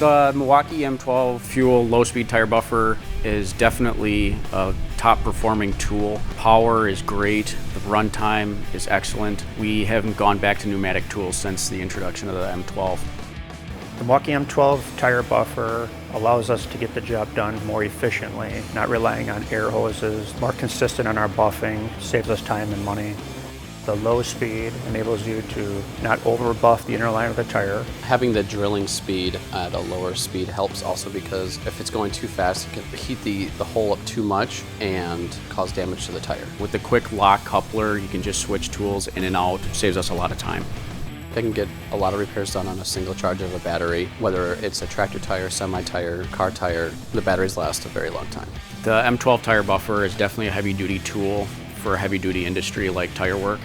The Milwaukee M12 fuel low-speed tire buffer is definitely a top-performing tool. Power is great. The runtime is excellent. We haven't gone back to pneumatic tools since the introduction of the M12. The Milwaukee M12 tire buffer allows us to get the job done more efficiently, not relying on air hoses, more consistent on our buffing, saves us time and money. The low speed enables you to not over buff the inner line of the tire. Having the drilling speed at a lower speed helps also because if it's going too fast, it can heat the hole up too much and cause damage to the tire. With the quick lock coupler, you can just switch tools in and out. It saves us a lot of time. They can get a lot of repairs done on a single charge of a battery, whether it's a tractor tire, semi-tire, car tire. The batteries last a very long time. The M12 tire buffer is definitely a heavy-duty tool for a heavy-duty industry like tire work.